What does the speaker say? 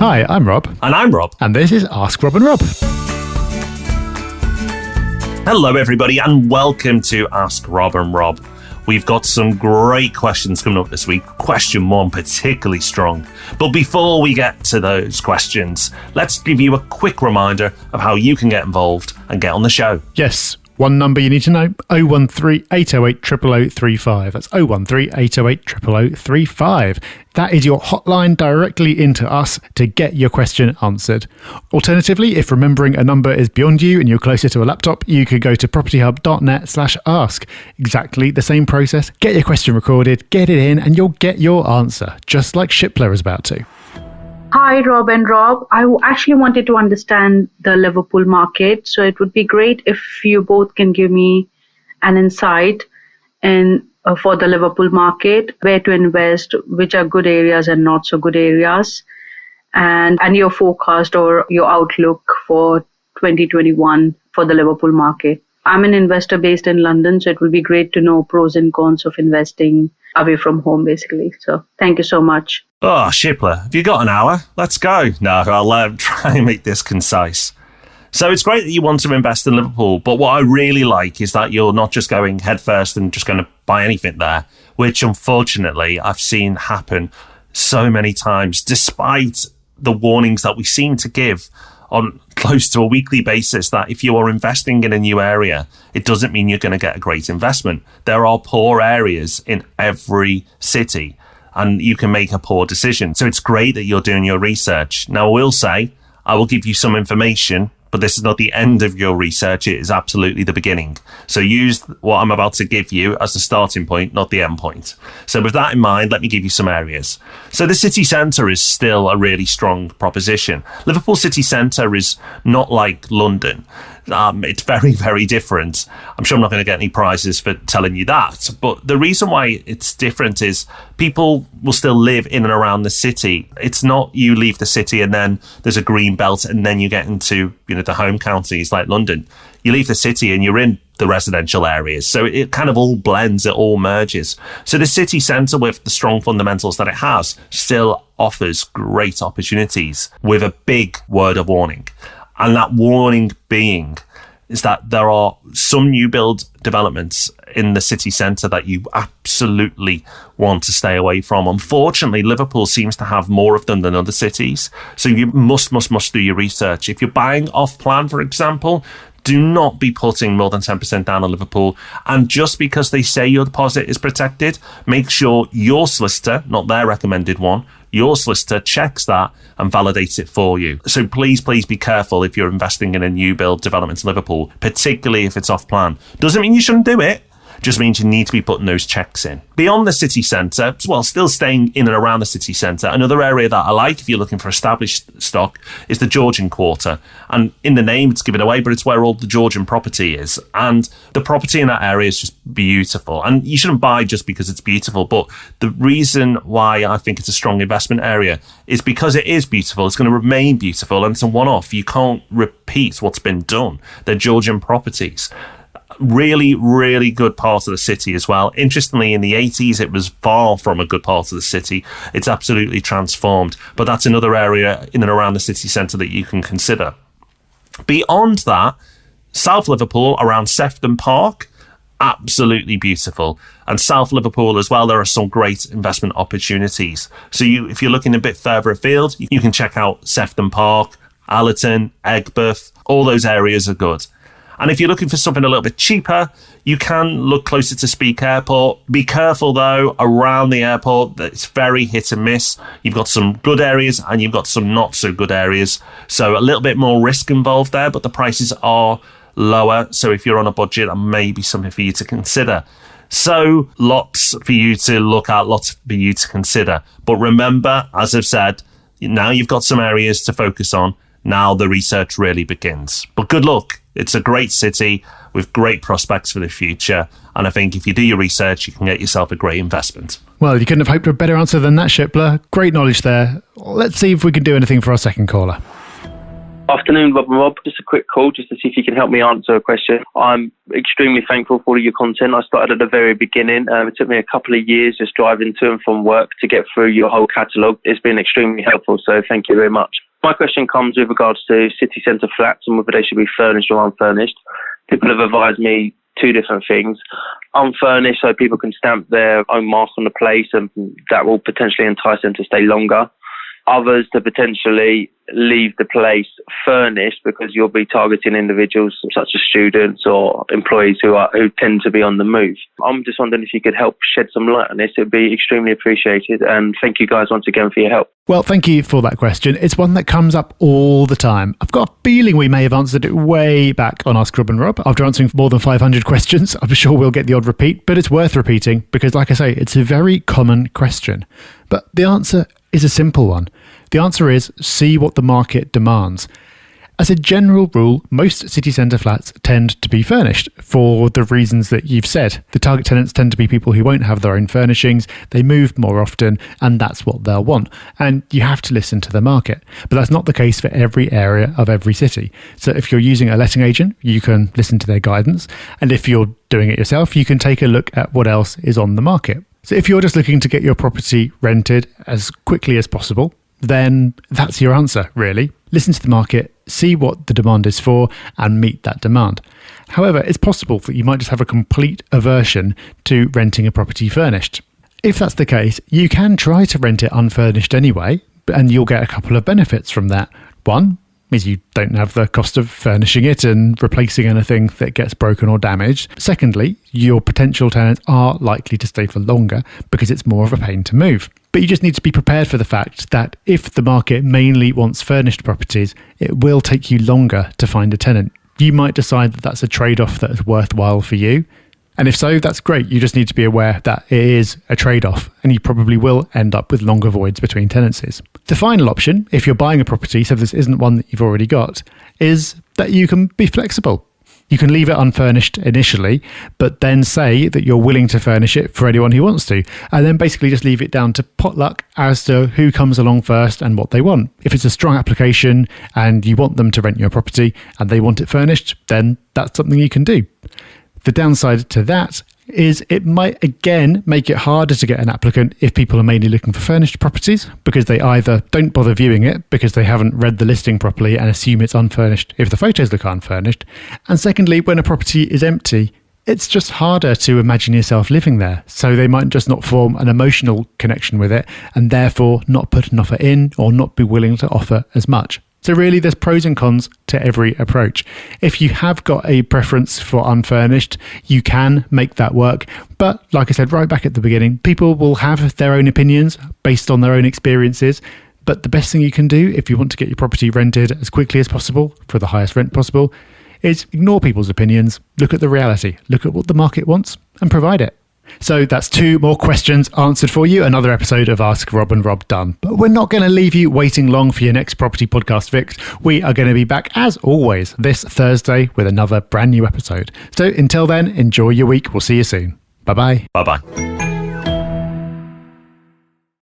Hi, I'm Rob. And I'm Rob. And this is Ask Rob and Rob. Hello, everybody, and welcome to Ask Rob and Rob. We've got some great questions coming up this week. Question 1 particularly strong. But before we get to those questions, let's give you a quick reminder of how you can get involved and get on the show. Yes. One number you need to know, 013 808 0035. That's 013 808 0035. That is your hotline directly into us to get your question answered. Alternatively, if remembering a number is beyond you and you're closer to a laptop, you could go to propertyhub.net/ask. Exactly the same process. Get your question recorded, get it in, and you'll get your answer, just like Shipla is about to. Hi, Rob and Rob. I actually wanted to understand the Liverpool market. So it would be great if you both can give me an insight for the Liverpool market, where to invest, which are good areas and not so good areas, and your forecast or your outlook for 2021 for the Liverpool market. I'm an investor based in London, so it would be great to know pros and cons of investing away from home, basically. So thank you so much. Oh, Shipla, have you got an hour? Let's go. No, I'll try and make this concise. So it's great that you want to invest in Liverpool, but what I really like is that you're not just going head first and just going to buy anything there, which unfortunately I've seen happen so many times, despite the warnings that we seem to give on close to a weekly basis that if you are investing in a new area, it doesn't mean you're going to get a great investment. There are poor areas in every city and you can make a poor decision. So it's great that you're doing your research. Now, I will say, I will give you some information, but this is not the end of your research. It is absolutely the beginning. So use what I'm about to give you as the starting point, not the end point. So with that in mind, let me give you some areas. So the city centre is still a really strong proposition. Liverpool city centre is not like London. It's very, very different. I'm sure I'm not going to get any prizes for telling you that. But the reason why it's different is people will still live in and around the city. It's not you leave the city and then there's a green belt and then you get into, the home counties like London. You leave the city and you're in the residential areas. So it kind of all blends, it all merges. So the city centre, with the strong fundamentals that it has, still offers great opportunities with a big word of warning. And that warning being is that there are some new build developments in the city centre that you absolutely want to stay away from. Unfortunately, Liverpool seems to have more of them than other cities. So you must do your research. If you're buying off plan, for example, do not be putting more than 10% down on Liverpool. And just because they say your deposit is protected, make sure your solicitor, not their recommended one, your solicitor checks that and validates it for you. So please be careful if you're investing in a new build development in Liverpool, particularly if it's off plan. Doesn't mean you shouldn't do it. Just means you need to be putting those checks in. Beyond the city centre, well, still staying in and around the city centre, another area that I like if you're looking for established stock is the Georgian Quarter. And in the name, it's given away, but it's where all the Georgian property is. And the property in that area is just beautiful. And you shouldn't buy just because it's beautiful. But the reason why I think it's a strong investment area is because it is beautiful. It's going to remain beautiful and it's a one-off. You can't repeat what's been done. They're Georgian properties. Really, really good part of the city as well. Interestingly, in the 80s, it was far from a good part of the city. It's absolutely transformed. But that's another area in and around the city centre that you can consider. Beyond that, South Liverpool, around Sefton Park, absolutely beautiful. And South Liverpool as well, there are some great investment opportunities. So if you're looking a bit further afield, you can check out Sefton Park, Allerton, Egbert. All those areas are good. And if you're looking for something a little bit cheaper, you can look closer to Speke Airport. Be careful, though, around the airport. It's very hit and miss. You've got some good areas and you've got some not so good areas. So a little bit more risk involved there, but the prices are lower. So if you're on a budget, that may be something for you to consider. So lots for you to look at, lots for you to consider. But remember, as I've said, now you've got some areas to focus on. Now the research really begins. But good luck. It's a great city with great prospects for the future. And I think if you do your research, you can get yourself a great investment. Well, you couldn't have hoped for a better answer than that, Shipla. Great knowledge there. Let's see if we can do anything for our second caller. Afternoon, Rob and Rob. Just a quick call just to see if you can help me answer a question. I'm extremely thankful for all of your content. I started at the very beginning. It took me a couple of years just driving to and from work to get through your whole catalogue. It's been extremely helpful, so thank you very much. My question comes with regards to city centre flats and whether they should be furnished or unfurnished. People have advised me two different things. Unfurnished, so people can stamp their own mark on the place, and that will potentially entice them to stay longer. Others to potentially leave the place furnished because you'll be targeting individuals such as students or employees who tend to be on the move. I'm just wondering if you could help shed some light on this. It would be extremely appreciated. And thank you guys once again for your help. Well, thank you for that question. It's one that comes up all the time. I've got a feeling we may have answered it way back on Ask Rob and Rob. After answering more than 500 questions, I'm sure we'll get the odd repeat, but it's worth repeating because, like I say, it's a very common question. But the answer is a simple one. The answer is see what the market demands. As a general rule, most city centre flats tend to be furnished for the reasons that you've said. The target tenants tend to be people who won't have their own furnishings, they move more often, and that's what they'll want. And you have to listen to the market. But that's not the case for every area of every city. So if you're using a letting agent, you can listen to their guidance. And if you're doing it yourself, you can take a look at what else is on the market. So if you're just looking to get your property rented as quickly as possible, then that's your answer, really. Listen to the market, see what the demand is for, and meet that demand. However, it's possible that you might just have a complete aversion to renting a property furnished. If that's the case, you can try to rent it unfurnished anyway, and you'll get a couple of benefits from that. One is you don't have the cost of furnishing it and replacing anything that gets broken or damaged. Secondly, your potential tenants are likely to stay for longer because it's more of a pain to move. But you just need to be prepared for the fact that if the market mainly wants furnished properties, it will take you longer to find a tenant. You might decide that that's a trade-off that is worthwhile for you. And if so, that's great. You just need to be aware that it is a trade-off and you probably will end up with longer voids between tenancies. The final option, if you're buying a property, so this isn't one that you've already got, is that you can be flexible. You can leave it unfurnished initially, but then say that you're willing to furnish it for anyone who wants to, and then basically just leave it down to potluck as to who comes along first and what they want. If it's a strong application and you want them to rent your property and they want it furnished, then that's something you can do. The downside to that is it might again make it harder to get an applicant if people are mainly looking for furnished properties because they either don't bother viewing it because they haven't read the listing properly and assume it's unfurnished if the photos look unfurnished. And secondly, when a property is empty, it's just harder to imagine yourself living there. So they might just not form an emotional connection with it and therefore not put an offer in or not be willing to offer as much. So really, there's pros and cons to every approach. If you have got a preference for unfurnished, you can make that work. But like I said right back at the beginning, people will have their own opinions based on their own experiences. But the best thing you can do if you want to get your property rented as quickly as possible for the highest rent possible is ignore people's opinions, look at the reality, look at what the market wants and provide it. So that's 2 more questions answered for you. Another episode of Ask Rob and Rob done. But we're not going to leave you waiting long for your next property podcast fix. We are going to be back, as always, this Thursday with another brand new episode. So until then, enjoy your week. We'll see you soon. Bye-bye. Bye-bye.